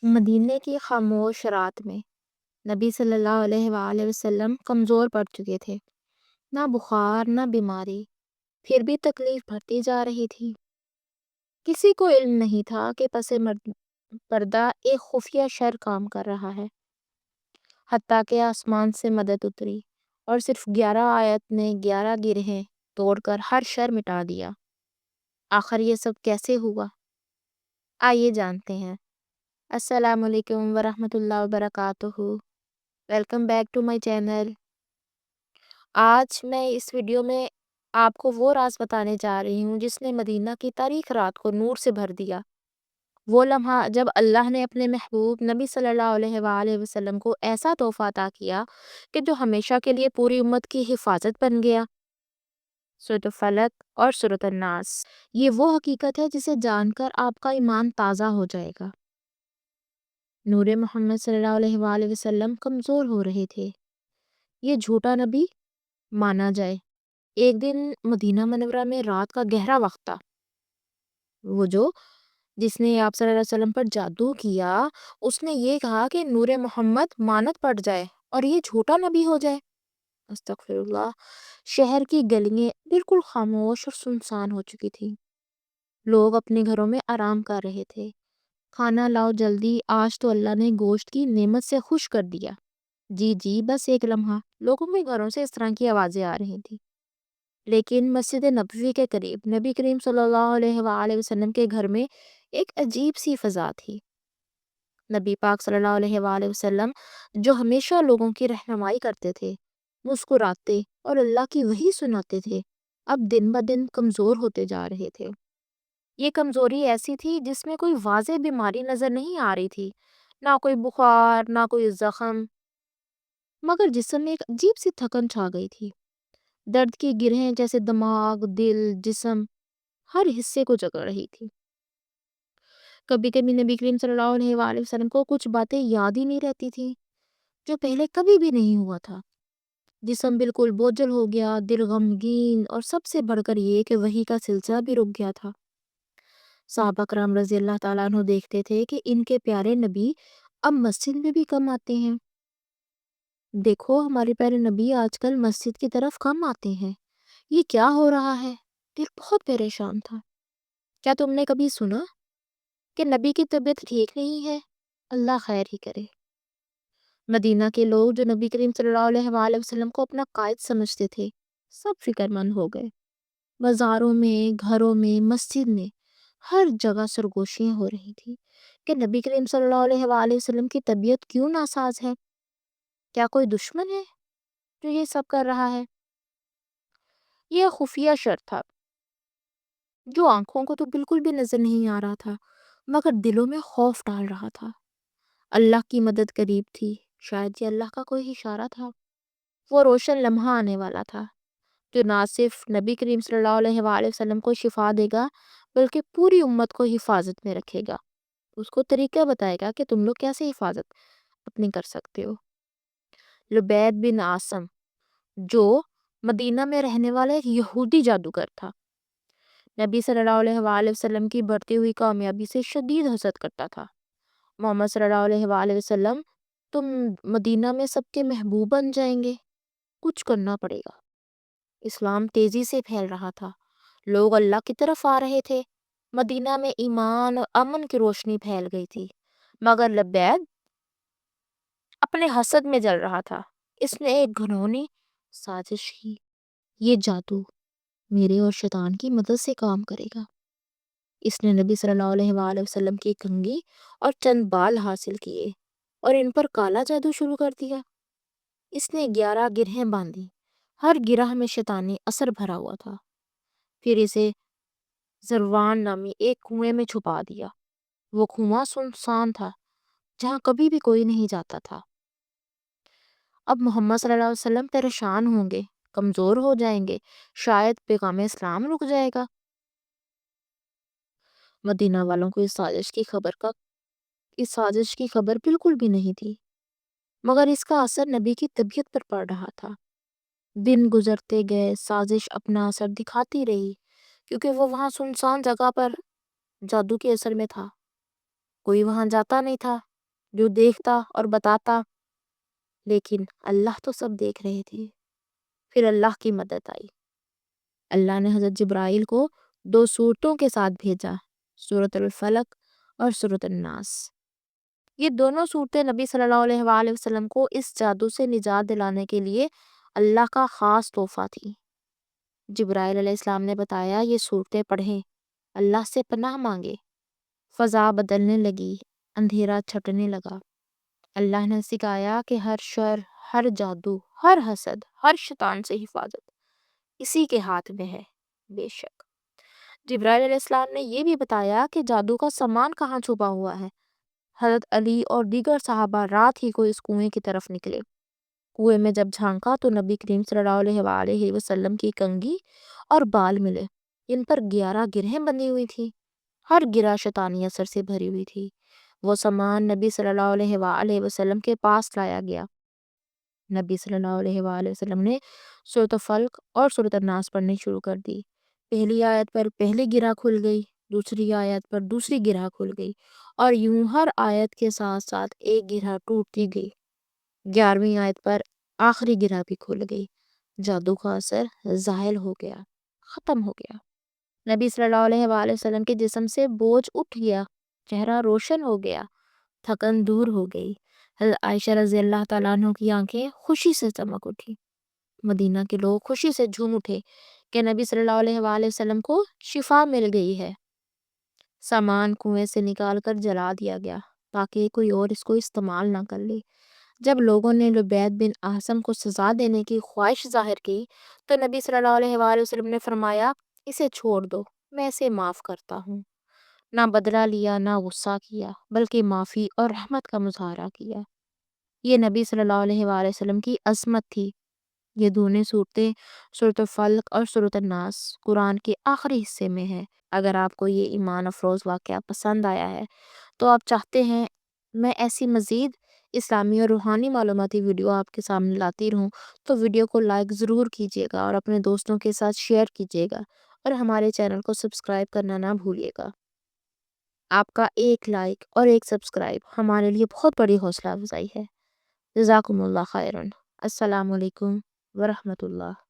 مدینے کی خاموش رات میں نبی صلی اللہ علیہ وآلہ وسلم کمزور پڑ چکے تھے۔ نہ بخار نہ بیماری، پھر بھی تکلیف بڑھتی جا رہی تھی۔ کسی کو علم نہیں تھا کہ پردہ ایک خفیہ شر کام کر رہا ہے۔ حتیٰ کہ آسمان سے مدد اتری اور صرف 11 آیت نے 11 گرہیں توڑ کر ہر شر مٹا دیا۔ آخر یہ سب کیسے ہوا؟ آئیے جانتے ہیں۔ السلام علیکم ورحمۃ اللہ وبرکاتہ۔ Welcome back to my channel. آج میں اس ویڈیو میں آپ کو وہ راز بتانے جا رہی ہوں جس نے مدینہ کی تاریخ رات کو نور سے بھر دیا۔ وہ لمحہ جب اللہ نے اپنے محبوب نبی صلی اللہ علیہ وآلہ وسلم کو ایسا تحفہ عطا کیا کہ جو ہمیشہ کے لیے پوری امت کی حفاظت بن گیا۔ سورۃ الفلق اور سورۃ الناس، یہ وہ حقیقت ہے جسے جان کر آپ کا ایمان تازہ ہو جائے گا۔ نور محمد صلی اللہ علیہ وآلہ وسلم کمزور ہو رہے تھے۔ یہ جھوٹا نبی مانا جائے۔ ایک دن مدینہ منورہ میں رات کا گہرا وقت تھا۔ وہ جس نے آپ صلی اللہ علیہ وسلم پر جادو کیا، اس نے یہ کہا کہ نور محمد مانت پڑ جائے اور یہ جھوٹا نبی ہو جائے۔ استغفر اللہ۔ شہر کی گلیاں بالکل خاموش اور سنسان ہو چکی تھی۔ لوگ اپنے گھروں میں آرام کر رہے تھے۔ کھانا لاؤ جلدی، آج تو اللہ نے گوشت کی نعمت سے خوش کر دیا۔ جی جی، بس ایک لمحہ لوگوں کے گھروں سے اس طرح کی آوازیں آ رہی تھی۔ لیکن مسجد نبوی کے قریب نبی کریم صلی اللہ علیہ وآلہ وسلم کے گھر میں ایک عجیب سی فضا تھی۔ نبی پاک صلی اللہ علیہ وآلہ وسلم جو ہمیشہ لوگوں کی رہنمائی کرتے تھے، مسکراتے اور اللہ کی وحی سناتے تھے، اب دن بدن کمزور ہوتے جا رہے تھے۔ یہ کمزوری ایسی تھی جس میں کوئی واضح بیماری نظر نہیں آ رہی تھی، نہ کوئی بخار نہ کوئی زخم، مگر جسم میں ایک عجیب سی تھکن چھا گئی تھی۔ درد کی گرہیں جیسے دماغ، دل، جسم ہر حصے کو جکڑ رہی تھی۔ کبھی کبھی نبی کریم صلی اللہ علیہ وآلہ وسلم کو کچھ باتیں یاد ہی نہیں رہتی تھی جو پہلے کبھی بھی نہیں ہوا تھا۔ جسم بالکل بوجھل ہو گیا، دل غمگین، اور سب سے بڑھ کر یہ کہ وحی کا سلسلہ بھی رک گیا تھا۔ صحابہ کرام رضی اللہ تعالیٰ عنہ دیکھتے تھے کہ ان کے پیارے نبی اب مسجد میں بھی کم آتے ہیں۔ دیکھو، ہمارے پیارے نبی آج کل مسجد کی طرف کم آتے ہیں، یہ کیا ہو رہا ہے؟ دل بہت پریشان تھا۔ کیا تم نے کبھی سنا کہ نبی کی طبیعت ٹھیک نہیں ہے؟ اللہ خیر ہی کرے۔ مدینہ کے لوگ جو نبی کریم صلی اللہ علیہ وآلہ وسلم کو اپنا قائد سمجھتے تھے، سب فکر مند ہو گئے۔ بازاروں میں، گھروں میں، مسجد میں، ہر جگہ سرگوشیاں ہو رہی تھی کہ نبی کریم صلی اللہ علیہ وآلہ وسلم کی طبیعت کیوں ناساز ہے؟ کیا کوئی دشمن ہے جو یہ سب کر رہا ہے؟ یہ خفیہ شر تھا جو آنکھوں کو تو بالکل بھی نظر نہیں آ رہا تھا، مگر دلوں میں خوف ڈال رہا تھا۔ اللہ کی مدد قریب تھی، شاید یہ اللہ کا کوئی اشارہ تھا۔ وہ روشن لمحہ آنے والا تھا جو نہ صرف نبی کریم صلی اللہ علیہ وآلہ وسلم کو شفا دے گا بلکہ پوری امت کو حفاظت میں رکھے گا۔ اس کو طریقہ بتائے گا کہ تم لوگ کیسے حفاظت اپنی کر سکتے ہو۔ لبید بن عاصم جو مدینہ میں رہنے والا ایک یہودی جادوگر تھا، نبی صلی اللہ علیہ وآلہ وسلم کی بڑھتی ہوئی کامیابی سے شدید حسد کرتا تھا۔ محمد صلی اللہ علیہ وآلہ وسلم، تم مدینہ میں سب کے محبوب بن جائیں گے، کچھ کرنا پڑے گا۔ اسلام تیزی سے پھیل رہا تھا، لوگ اللہ کی طرف آ رہے تھے، مدینہ میں ایمان اور امن کی روشنی پھیل گئی تھی، مگر لبید اپنے حسد میں جل رہا تھا۔ اس نے ایک گھنونی سازش کی، یہ جادو میرے اور شیطان کی مدد سے کام کرے گا۔ اس نے نبی صلی اللہ علیہ وآلہ وسلم کی کنگھی اور چند بال حاصل کیے اور ان پر کالا جادو شروع کر دیا۔ اس نے 11 گرہیں باندھی، ہر گرہ میں شیطانی اثر بھرا ہوا تھا۔ پھر اسے زروان نامی ایک کنویں میں چھپا دیا۔ وہ کنواں سنسان تھا، جہاں کبھی بھی کوئی نہیں جاتا تھا۔ اب محمد صلی اللہ علیہ وسلم پریشان ہوں گے، کمزور ہو جائیں گے، شاید پیغام اسلام رک جائے گا۔ مدینہ والوں کو اس سازش کی خبر بالکل بھی نہیں تھی، مگر اس کا اثر نبی کی طبیعت پر پڑ رہا تھا۔ دن گزرتے گئے، سازش اپنا اثر دکھاتی رہی، کیونکہ وہ وہاں سنسان جگہ پر جادو کے اثر میں تھا، کوئی وہاں جاتا نہیں تھا۔ جو دیکھتا اور بتاتا، لیکن اللہ تو سب دیکھ رہے تھے۔ پھر اللہ کی مدد آئی۔ اللہ نے حضرت جبرائیل کو 2 صورتوں کے ساتھ بھیجا، سورۃ الفلق اور سورۃ الناس۔ یہ دونوں صورتیں نبی صلی اللہ علیہ وآلہ وسلم کو اس جادو سے نجات دلانے کے لیے اللہ کا خاص تحفہ تھی۔ جبرائیل علیہ السلام نے بتایا یہ صورتیں پڑھیں، اللہ سے پناہ مانگے۔ فضا بدلنے لگی، اندھیرا چھٹنے لگا۔ اللہ نے سکھایا کہ ہر شر، ہر جادو، ہر حسد، ہر شیطان سے حفاظت اسی کے ہاتھ میں ہے۔ بے شک جبرائیل علیہ السلام نے یہ بھی بتایا کہ جادو کا سامان کہاں چھپا ہوا ہے۔ حضرت علی اور دیگر صحابہ رات ہی کو اس کنویں کی طرف نکلے۔ کنویں میں جب جھانکا تو نبی کریم صلی اللہ علیہ وآلہ وسلم کی کنگھی اور بال ملے۔ ان پر 11 گرہیں بندھی ہوئی تھی، ہر گرہ شیطانی اثر سے بھری ہوئی تھی۔ وہ سامان نبی صلی اللہ علیہ وآلہ وسلم کے پاس لایا گیا۔ نبی صلی اللہ علیہ وآلہ وسلم نے سورۃ الفلق اور سورۃ الناس پڑھنی شروع کر دی۔ پہلی آیت پر پہلی گرہ کھل گئی، دوسری آیت پر دوسری گرہ کھل گئی، اور یوں ہر آیت کے ساتھ ساتھ ایک گرہ ٹوٹتی گئی۔ 11ویں آیت پر آخری گرہ بھی کھل گئی۔ جادو کا اثر زائل ہو گیا، ختم ہو گیا۔ نبی صلی اللہ علیہ وآلہ وسلم کے جسم سے بوجھ اٹھ گیا، چہرہ روشن ہو گیا، تھکن دور ہو گئی۔ حضرت عائشہ رضی اللہ تعالیٰ عنہ کی آنکھیں خوشی سے چمک اٹھی۔ مدینہ کے لوگ خوشی سے جھوم اٹھے کہ نبی صلی اللہ علیہ وآلہ وسلم کو شفا مل گئی ہے۔ سامان کنویں سے نکال کر جلا دیا گیا تاکہ کوئی اور اس کو استعمال نہ کر لے۔ جب لوگوں نے لبید بن اعصم کو سزا دینے کی خواہش ظاہر کی تو نبی صلی اللہ علیہ وآلہ وسلم نے فرمایا اسے چھوڑ دو، میں اسے معاف کرتا ہوں۔ نہ بدلہ لیا، نہ غصہ کیا، بلکہ معافی اور رحمت کا مظاہرہ کیا۔ یہ نبی صلی اللہ علیہ وآلہ وسلم کی عظمت تھی۔ یہ دونوں صورتیں سورۃ الفلق اور سورۃ الناس قرآن کے آخری حصے میں ہیں۔ اگر آپ کو یہ ایمان افروز واقعہ پسند آیا ہے تو آپ چاہتے ہیں میں ایسی مزید اسلامی اور روحانی معلوماتی ویڈیو آپ کے سامنے لاتی رہوں تو ویڈیو کو لائک ضرور کیجیے گا اور اپنے دوستوں کے ساتھ شیئر کیجیے گا، اور ہمارے چینل کو سبسکرائب کرنا نہ بھولیے گا۔ آپ کا ایک لائک اور ایک سبسکرائب ہمارے لیے بہت بڑی حوصلہ افزائی ہے۔ جزاکم اللہ خیرن۔ السلام علیکم ورحمۃ اللہ۔